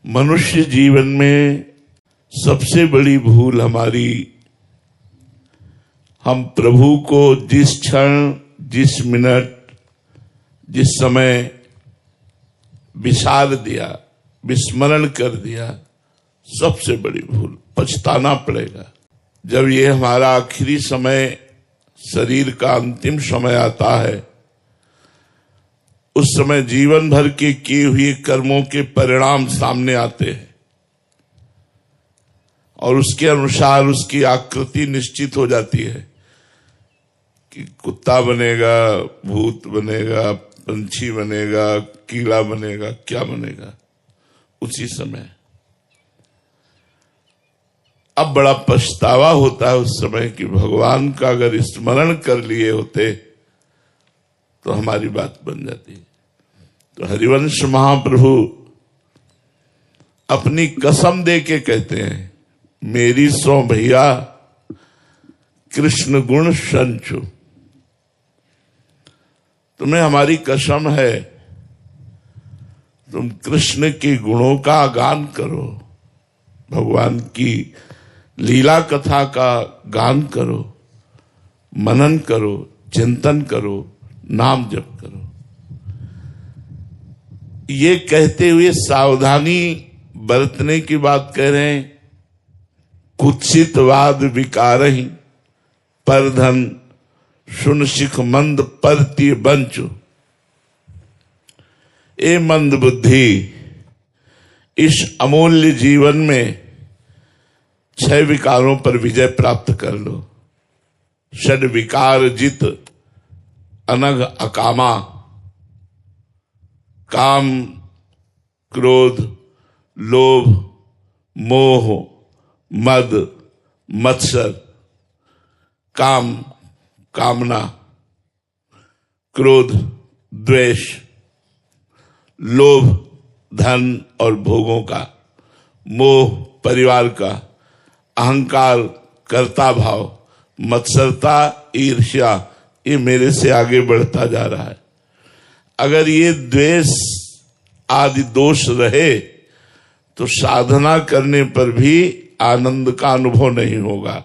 मनुष्य जीवन में सबसे बड़ी भूल हमारी, हम प्रभु को जिस क्षण, जिस मिनट, जिस समय विसार दिया, विस्मरण कर दिया, सबसे बड़ी भूल। पछताना पड़ेगा जब ये हमारा आखिरी समय, शरीर का अंतिम समय आता है। उस समय जीवन भर के किए हुए कर्मों के परिणाम सामने आते हैं और उसके अनुसार उसकी आकृति निश्चित हो जाती है कि कुत्ता बनेगा, भूत बनेगा, पंछी बनेगा, कीड़ा बनेगा, क्या बनेगा उसी समय। अब बड़ा पछतावा होता है उस समय कि भगवान का अगर स्मरण कर लिए होते तो हमारी बात बन जाती। तो हरिवंश महाप्रभु अपनी कसम दे के कहते हैं, मेरी सो भैया कृष्ण गुण संचु। तुम्हें हमारी कसम है, तुम कृष्ण के गुणों का गान करो, भगवान की लीला कथा का गान करो, मनन करो, चिंतन करो, नाम जप करो। ये कहते हुए सावधानी बरतने की बात कह रहे हैं। कुत्सितवाद विकारहि परधन सुन सिख मंद परति बंचु। ए मंद बुद्धि, इस अमूल्य जीवन में 6 विकारों पर विजय प्राप्त कर लो। षड विकार जित अनघ अकामा, काम, क्रोध, लोभ, मोह, मद, मत्सर। काम, कामना, क्रोध, द्वेष, लोभ, धन और भोगों का, मोह, परिवार का, अहंकार, कर्ता भाव, मत्सरता, ईर्ष्या, ये मेरे से आगे बढ़ता जा रहा है। अगर ये द्वेष आदि दोष रहे तो साधना करने पर भी आनंद का अनुभव नहीं होगा।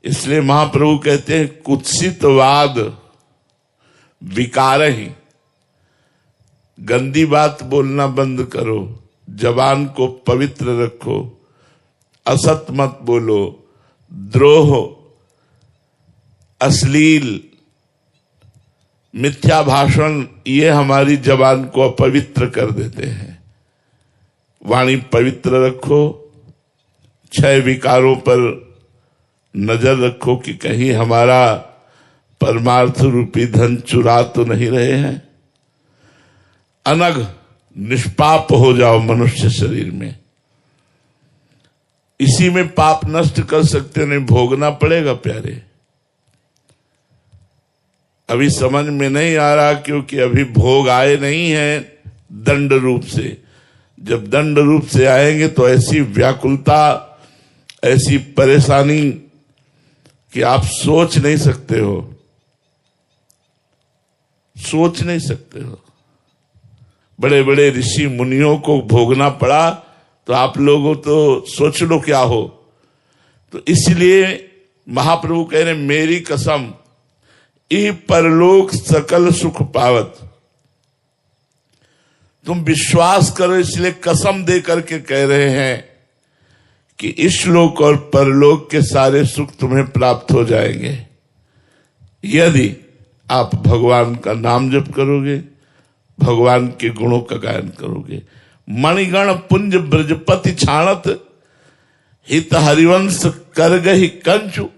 इसलिए महाप्रभु कहते हैं, कुत्सितवाद विकारहि। गंदी बात बोलना बंद करो, जबान को पवित्र रखो, असत मत बोलो, द्रोह, अश्लील, मिथ्या भाषण, ये हमारी जबान को अपवित्र कर देते हैं। वाणी पवित्र रखो, 6 विकारों पर नजर रखो कि कहीं हमारा परमार्थ रूपी धन चुरा तो नहीं रहे हैं। अनग, निष्पाप हो जाओ मनुष्य शरीर में। इसी में पाप नष्ट कर सकते हो, नहीं भोगना पड़ेगा प्यारे। अभी समझ में नहीं आ रहा क्योंकि अभी भोग आए नहीं हैं दंड रूप से। जब दंड रूप से आएंगे तो ऐसी व्याकुलता, ऐसी परेशानी कि आप सोच नहीं सकते हो, सोच नहीं सकते हो। बड़े बड़े ऋषि मुनियों को भोगना पड़ा तो आप लोगों तो सोच लो क्या हो। तो इसलिए महाप्रभु कह रहे, मेरी कसम, ई परलोक सकल सुख पावत। तुम विश्वास करो, इसलिए कसम दे करके कह रहे हैं कि इस लोक और परलोक के सारे सुख तुम्हें प्राप्त हो जाएंगे यदि आप भगवान का नाम जप करोगे, भगवान के गुणों का गायन करोगे। मणिगण पुंज ब्रजपति छाणत, हित हरिवंश कर गही कंचु।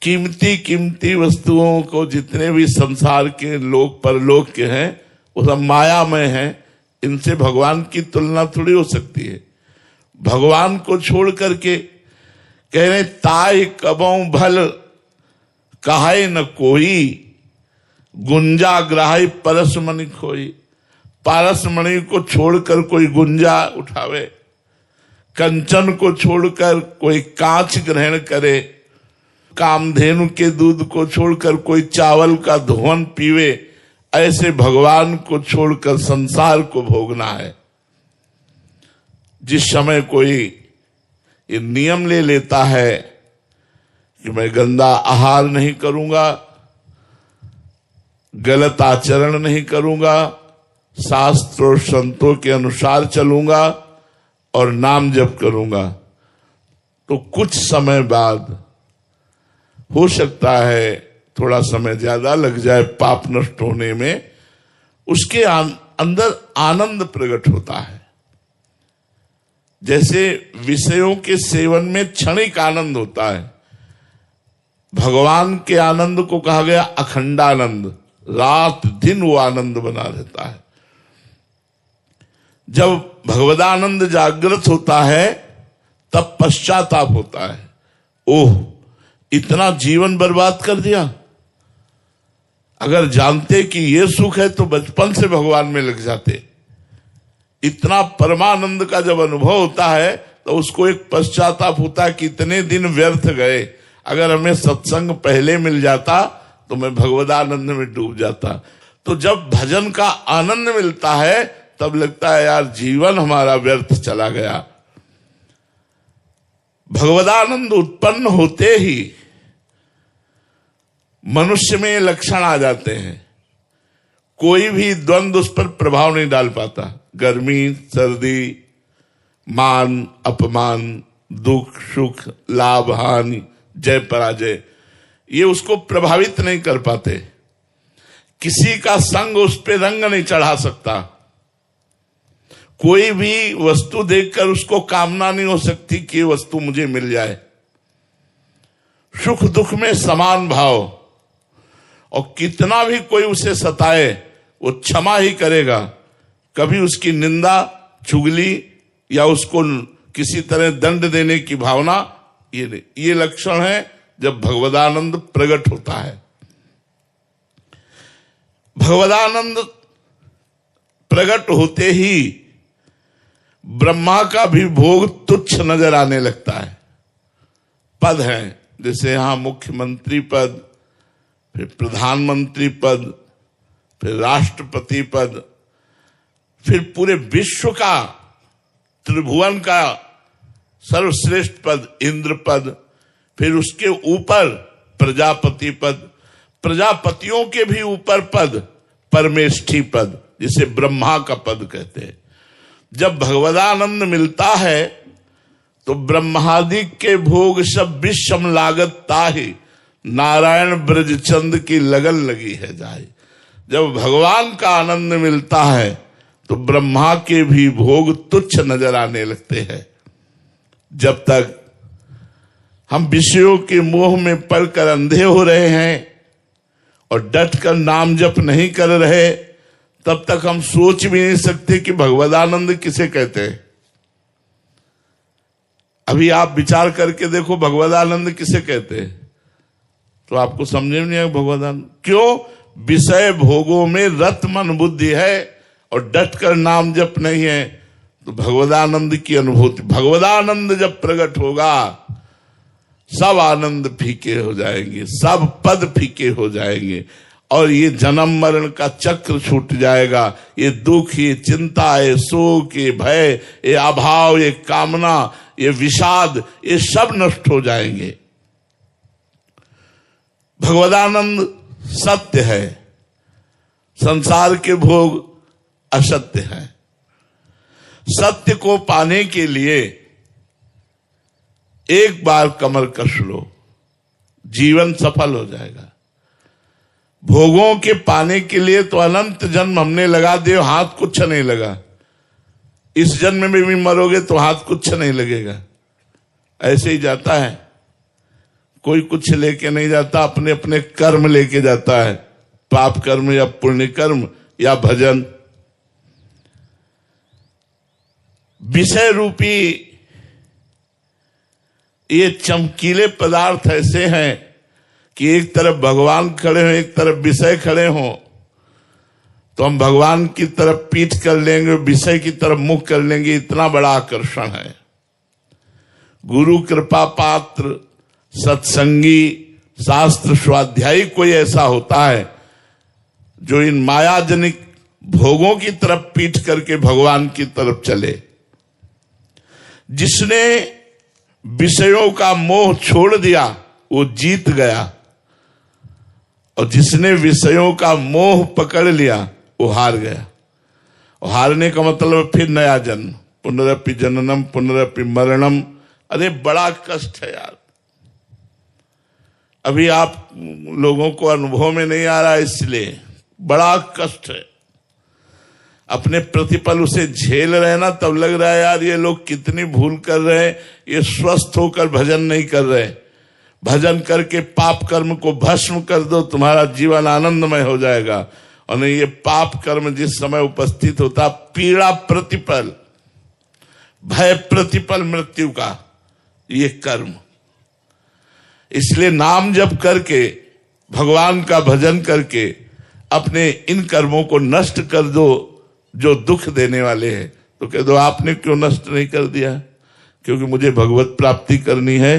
कीमती कीमती वस्तुओं को, जितने भी संसार के लोक परलोक के हैं, वो सब मायामय हैं। इनसे भगवान की तुलना थोड़ी हो सकती है। भगवान को छोड़ करके कह रहे, ताई कबों भल कहाय न कोई, गुंजा ग्राही परसमणि खोई। पारसमणि को छोड़कर कोई गुंजा उठावे, कंचन को छोड़कर कोई कांच ग्रहण करे, कामधेनु के दूध को छोड़कर कोई चावल का धोवन पीवे, ऐसे भगवान को छोड़कर संसार को भोगना है। जिस समय कोई ये नियम ले लेता है कि मैं गंदा आहार नहीं करूंगा, गलत आचरण नहीं करूंगा, शास्त्र और संतों के अनुसार चलूंगा और नाम जप करूंगा, तो कुछ समय बाद हो सकता है थोड़ा समय ज्यादा लग जाए पाप नष्ट होने में, उसके अंदर आनंद प्रकट होता है। जैसे विषयों के सेवन में क्षणिक आनंद होता है, भगवान के आनंद को कहा गया अखंडानंद, रात दिन वो आनंद बना रहता है। जब भगवदानंद जागृत होता है तब पश्चाताप होता है, ओह इतना जीवन बर्बाद कर दिया, अगर जानते कि ये सुख है तो बचपन से भगवान में लग जाते। इतना परमानंद का जब अनुभव होता है तो उसको एक पश्चाताप होता है कि इतने दिन व्यर्थ गए, अगर हमें सत्संग पहले मिल जाता तो मैं भगवदानंद में डूब जाता। तो जब भजन का आनंद मिलता है तब लगता है यार जीवन हमारा व्यर्थ चला गया। भगवदानंद उत्पन्न होते ही मनुष्य में लक्षण आ जाते हैं, कोई भी द्वंद्व उस पर प्रभाव नहीं डाल पाता। गर्मी सर्दी, मान अपमान, दुख सुख, लाभ हानि, जय पराजय, ये उसको प्रभावित नहीं कर पाते। किसी का संग उस पर रंग नहीं चढ़ा सकता। कोई भी वस्तु देखकर उसको कामना नहीं हो सकती कि ये वस्तु मुझे मिल जाए। सुख दुख में समान भाव, और कितना भी कोई उसे सताए वो क्षमा ही करेगा, कभी उसकी निंदा चुगली या उसको किसी तरह दंड देने की भावना ये नहीं। ये लक्षण है जब भगवदानंद प्रकट होता है। भगवदानंद प्रकट होते ही ब्रह्मा का भी भोग तुच्छ नजर आने लगता है। पद हैं जैसे यहां मुख्यमंत्री पद, फिर प्रधानमंत्री पद, फिर राष्ट्रपति पद, फिर पूरे विश्व का त्रिभुवन का सर्वश्रेष्ठ पद इंद्र पद, फिर उसके ऊपर प्रजापति पद, प्रजापतियों के भी ऊपर पद परमेष्ठी पद, जिसे ब्रह्मा का पद कहते हैं। जब भगवदानंद मिलता है तो ब्रह्मादिक के भोग सब विषम लागत ताहि, नारायण ब्रजचंद की लगन लगी है जाए। जब भगवान का आनंद मिलता है तो ब्रह्मा के भी भोग तुच्छ नजर आने लगते हैं। जब तक हम विषयों के मोह में पड़कर अंधे हो रहे हैं और डट कर नाम जप नहीं कर रहे, तब तक हम सोच भी नहीं सकते कि भगवदानंद किसे कहते हैं। अभी आप विचार करके देखो भगवदानंद किसे कहते हैं, तो आपको समझ में नहीं आएगा भगवदानंद क्यों। विषय भोगों में रत मन बुद्धि है और डट कर नाम जप नहीं है, तो भगवदानंद की अनुभूति, भगवदानंद जब प्रकट होगा सब आनंद फीके हो जाएंगे, सब पद फीके हो जाएंगे, और ये जन्म मरण का चक्र छूट जाएगा। ये दुख, ये चिंता, ये शोक, ये भय, ये अभाव, ये कामना, ये विषाद, ये सब नष्ट हो जाएंगे। भगवदानंद सत्य है, संसार के भोग असत्य है। सत्य को पाने के लिए एक बार कमर कस लो, जीवन सफल हो जाएगा। भोगों के पाने के लिए तो अनंत जन्म हमने लगा दिए, हाथ कुछ नहीं लगा। इस जन्म में भी मरोगे तो हाथ कुछ नहीं लगेगा, ऐसे ही जाता है। कोई कुछ लेके नहीं जाता, अपने अपने कर्म लेके जाता है, पाप कर्म या पुण्य कर्म या भजन। विषय रूपी ये चमकीले पदार्थ ऐसे हैं कि एक तरफ भगवान खड़े हों, एक तरफ विषय खड़े हों, तो हम भगवान की तरफ पीठ कर लेंगे, विषय की तरफ मुख कर लेंगे। इतना बड़ा आकर्षण है। गुरु कृपा पात्र, सत्संगी, शास्त्र स्वाध्यायी कोई ऐसा होता है जो इन मायाजनिक भोगों की तरफ पीठ करके भगवान की तरफ चले। जिसने विषयों का मोह छोड़ दिया वो जीत गया, और जिसने विषयों का मोह पकड़ लिया वो हार गया। और हारने का मतलब फिर नया जन्म, पुनरपि जननम पुनरपि मरणम। अरे बड़ा कष्ट है यार, अभी आप लोगों को अनुभव में नहीं आ रहा, इसलिए बड़ा कष्ट है। अपने प्रतिपल उसे झेल रहे ना, तब लग रहा है यार ये लोग कितनी भूल कर रहे हैं, ये स्वस्थ होकर भजन नहीं कर रहे। भजन करके पाप कर्म को भस्म कर दो, तुम्हारा जीवन आनंदमय हो जाएगा। और नहीं, ये पाप कर्म जिस समय उपस्थित होता, पीड़ा प्रतिपल, भय प्रतिपल मृत्यु का, ये कर्म। इसलिए नाम जप करके, भगवान का भजन करके अपने इन कर्मों को नष्ट कर दो जो दुख देने वाले हैं। तो कह दो आपने क्यों नष्ट नहीं कर दिया? क्योंकि मुझे भगवत प्राप्ति करनी है,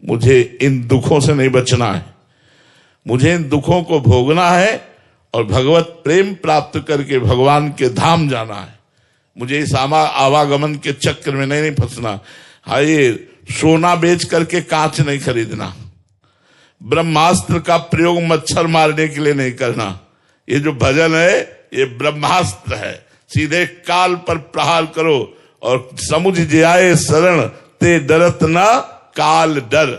मुझे इन दुखों से नहीं बचना है, मुझे इन दुखों को भोगना है और भगवत प्रेम प्राप्त करके भगवान के धाम जाना है। मुझे इस आवागमन के चक्र में नहीं फंसना। हाँ, ये सोना बेच करके कांच नहीं खरीदना, ब्रह्मास्त्र का प्रयोग मच्छर मारने के लिए नहीं करना। ये जो भजन है ये ब्रह्मास्त्र है, सीधे काल पर प्रहार करो। और समुझ जाए शरण ते डरत न काल डर।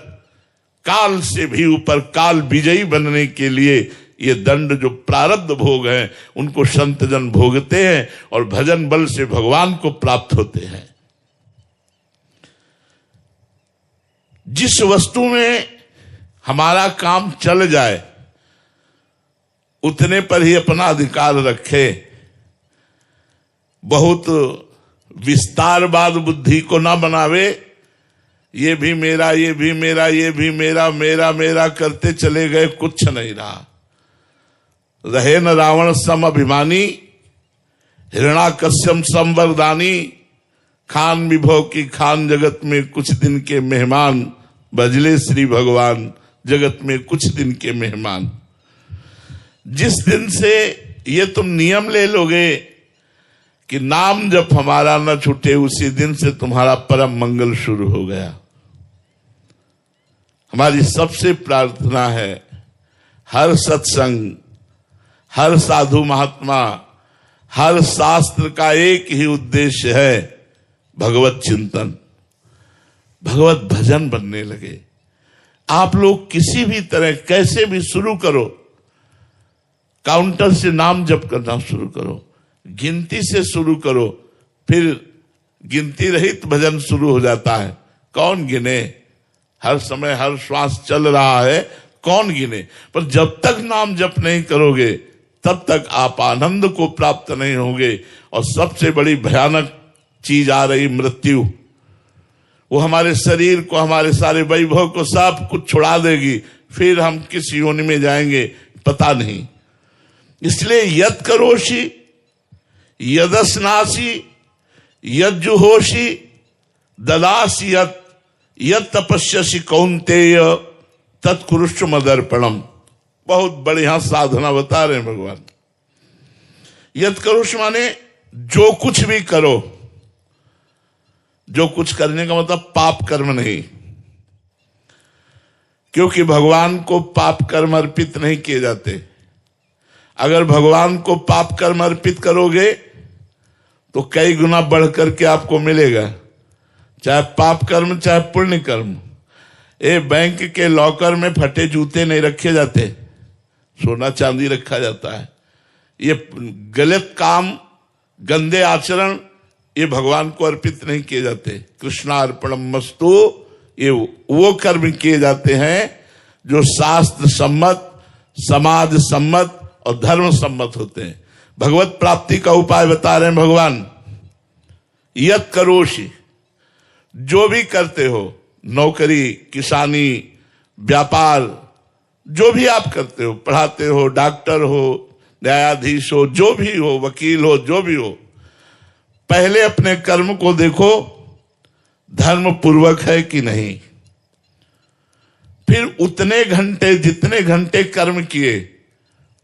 काल से भी ऊपर काल विजयी बनने के लिए ये दंड जो प्रारब्ध भोग हैं उनको संत जन भोगते हैं और भजन बल से भगवान को प्राप्त होते हैं। जिस वस्तु में हमारा काम चल जाए उतने पर ही अपना अधिकार रखे। बहुत विस्तारवाद बुद्धि को ना बनावे, ये भी मेरा, ये भी मेरा, ये भी मेरा, मेरा मेरा करते चले गए, कुछ नहीं रहा। रहे न रावण सम अभिमानी, हिरणाकश्यप संवरदानी। खान विभव की खान जगत में कुछ दिन के मेहमान, भजले श्री भगवान जगत में कुछ दिन के मेहमान। जिस दिन से ये तुम नियम ले लोगे कि नाम जब हमारा न छूटे, उसी दिन से तुम्हारा परम मंगल शुरू हो गया। हमारी सबसे प्रार्थना है, हर सत्संग, हर साधु महात्मा, हर शास्त्र का एक ही उद्देश्य है, भगवत चिंतन, भगवत भजन बनने लगे। आप लोग किसी भी तरह कैसे भी शुरू करो, काउंटर से नाम जप करना शुरू करो, गिनती से शुरू करो, फिर गिनती रहित भजन शुरू हो जाता है। कौन गिने? हर समय हर श्वास चल रहा है, कौन गिने? पर जब तक नाम जप नहीं करोगे तब तक आप आनंद को प्राप्त नहीं होगे। और सबसे बड़ी भयानक चीज आ रही, मृत्यु। वो हमारे शरीर को, हमारे सारे वैभव को सब कुछ छुड़ा देगी, फिर हम किस योनि में जाएंगे पता नहीं। इसलिए यत् करोषि यदस्नासि यज्जुहोषि ददासि यत् तपस्यसि कौन्तेय तत्कुरुष्व मदर्पणम। बहुत बढ़िया साधना बता रहे हैं भगवान। यत् करोषि माने जो कुछ भी करो। जो कुछ करने का मतलब पाप कर्म नहीं, क्योंकि भगवान को पाप कर्म अर्पित नहीं किए जाते। अगर भगवान को पाप कर्म अर्पित करोगे तो कई गुना बढ़ करके आपको मिलेगा, चाहे पाप कर्म चाहे पुण्य कर्म। बैंक के लॉकर में फटे जूते नहीं रखे जाते, सोना चांदी रखा जाता है। ये गलत काम, गंदे आचरण, ये भगवान को अर्पित नहीं किए जाते। कृष्णार्पणम मस्तु, ये वो कर्म किए जाते हैं जो शास्त्र सम्मत, समाज सम्मत और धर्म सम्मत होते हैं। भगवत प्राप्ति का उपाय बता रहे हैं भगवान। यत् करोषि, जो भी करते हो, नौकरी, किसानी, व्यापार, जो भी आप करते हो, पढ़ाते हो, डॉक्टर हो, न्यायाधीश हो, जो भी हो, वकील हो, जो भी हो, पहले अपने कर्म को देखो धर्म पूर्वक है कि नहीं। फिर उतने घंटे जितने घंटे कर्म किए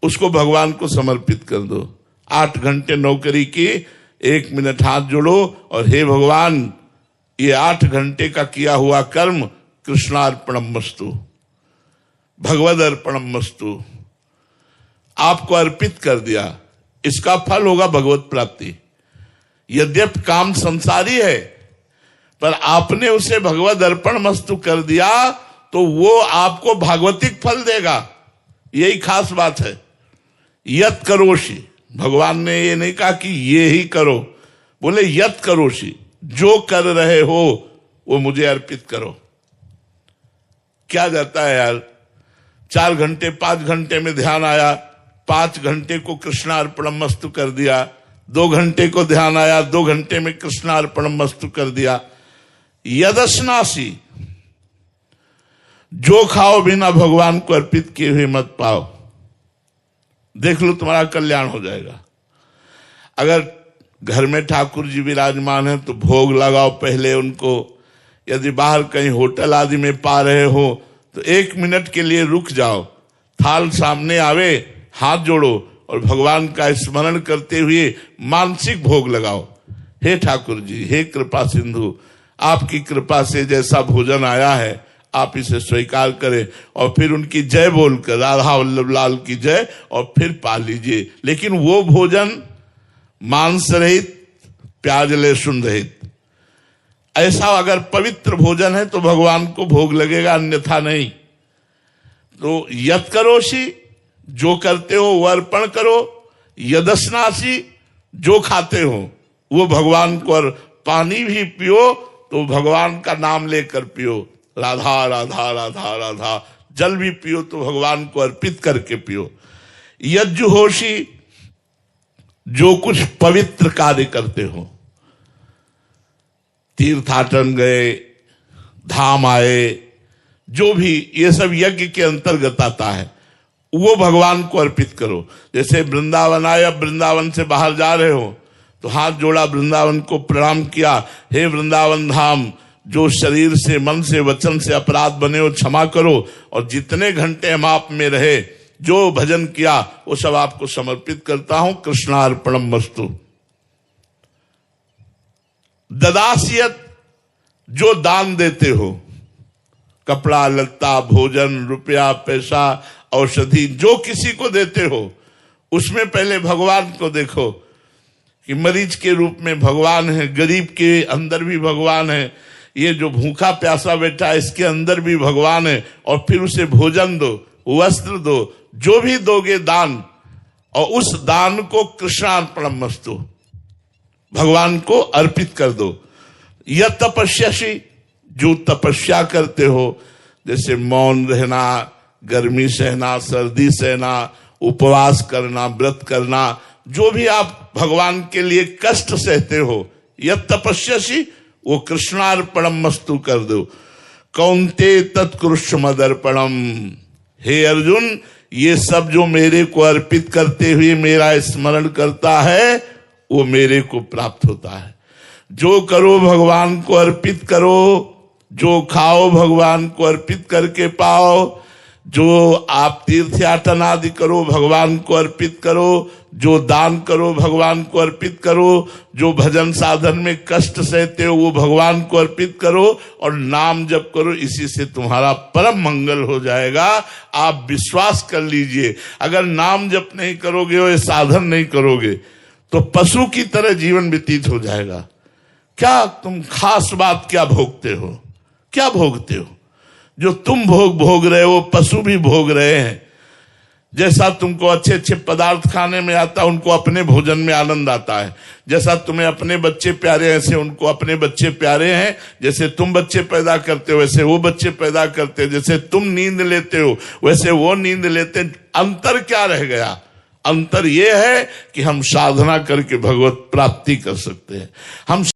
उसको भगवान को समर्पित कर दो। 8 घंटे नौकरी की, 1 मिनट हाथ जोड़ो और हे भगवान, ये 8 घंटे का किया हुआ कर्म कृष्णार्पणमस्तु, भगवद अर्पणमस्तु, आपको अर्पित कर दिया। इसका फल होगा भगवत प्राप्ति। यद्यपि काम संसारी है, पर आपने उसे भगवद अर्पणमस्तु कर दिया तो वो आपको भागवतिक फल देगा। यही खास बात है। यत करोषि, भगवान ने ये नहीं कहा कि ये ही करो, बोले यत करोषि, जो कर रहे हो वो मुझे अर्पित करो। क्या जाता है यार, 4 घंटे 5 घंटे में ध्यान आया, 5 घंटे को कृष्णार्पणमस्तु कर दिया, 2 घंटे को ध्यान आया, 2 घंटे में कृष्णार्पणमस्तु कर दिया। यदश्नासी, जो खाओ बिना भगवान को अर्पित किए हुए मत पाओ। देख लो तुम्हारा कल्याण हो जाएगा। अगर घर में ठाकुर जी विराजमान है तो भोग लगाओ पहले उनको। यदि बाहर कहीं होटल आदि में पा रहे हो तो 1 मिनट के लिए रुक जाओ, थाल सामने आवे, हाथ जोड़ो और भगवान का स्मरण करते हुए मानसिक भोग लगाओ। हे ठाकुर जी, हे कृपा सिंधु, आपकी कृपा से जैसा भोजन आया है आप इसे स्वीकार करें और फिर उनकी जय बोलकर राधा वल्लभ लाल की जय और फिर पा लीजिए। लेकिन वो भोजन मांस रहित, प्याज लहसुन रहित, ऐसा अगर पवित्र भोजन है तो भगवान को भोग लगेगा, अन्यथा नहीं। तो यत करोषि, जो करते हो वो अर्पण करो। यदस्नासी, जो खाते हो वो भगवान को, और पानी भी पियो तो भगवान का नाम लेकर पियो, राधा राधा राधा राधा। जल भी पियो तो भगवान को अर्पित करके पियो। यज्जुहोषि, जो कुछ पवित्र कार्य करते हो, तीर्थाटन गए, धाम आए, जो भी ये सब यज्ञ के अंतर्गत आता है वो भगवान को अर्पित करो। जैसे वृंदावन आए, अब वृंदावन से बाहर जा रहे हो तो हाथ जोड़ा, वृंदावन को प्रणाम किया, हे वृंदावन धाम, जो शरीर से, मन से, वचन से अपराध बने हो क्षमा करो, और जितने घंटे हम आप में रहे, जो भजन किया वो सब आपको समर्पित करता हूं, कृष्णार्पणमस्तु। ददासियत, जो दान देते हो, कपड़ा लत्ता, भोजन, रुपया, पैसा, औषधि, जो किसी को देते हो उसमें पहले भगवान को देखो कि मरीज के रूप में भगवान है, गरीब के अंदर भी भगवान है, ये जो भूखा प्यासा बैठा है इसके अंदर भी भगवान है, और फिर उसे भोजन दो, वस्त्र दो, जो भी दोगे दान, और उस दान को कृष्णार्पणमस्तु, भगवान को अर्पित कर दो। यह तपस्यासी, जो तपस्या करते हो, जैसे मौन रहना, गर्मी सहना, सर्दी सहना, उपवास करना, व्रत करना, जो भी आप भगवान के लिए कष्ट सहते हो, यह तपस्यासी, वो कृष्णार्पणमस्तु कर दो। कौन्ते तत्कृष्ण मदर्पणम, हे अर्जुन, ये सब जो मेरे को अर्पित करते हुए मेरा स्मरण करता है वो मेरे को प्राप्त होता है। जो करो भगवान को अर्पित करो, जो खाओ भगवान को अर्पित करके पाओ, जो आप तीर्थयाटन आदि करो भगवान को अर्पित करो, जो दान करो भगवान को अर्पित करो, जो भजन साधन में कष्ट सहते हो वो भगवान को अर्पित करो, और नाम जप करो, इसी से तुम्हारा परम मंगल हो जाएगा। आप विश्वास कर लीजिए, अगर नाम जप नहीं करोगे और साधन नहीं करोगे तो पशु की तरह जीवन व्यतीत हो जाएगा। क्या तुम खास बात क्या भोगते हो, क्या भोगते हो? जो तुम भोग रहे हो पशु भी भोग रहे हैं। जैसा तुमको अच्छे अच्छे पदार्थ खाने में आता है, उनको अपने भोजन में आनंद आता है। जैसा तुम्हें अपने बच्चे प्यारे हैं, ऐसे उनको अपने बच्चे प्यारे हैं। जैसे तुम बच्चे पैदा करते हो वैसे वो बच्चे पैदा करते हैं। जैसे तुम नींद लेते हो वैसे वो नींद लेते। अंतर क्या रह गया? अंतर ये है कि हम साधना करके भगवत प्राप्ति कर सकते हैं। हम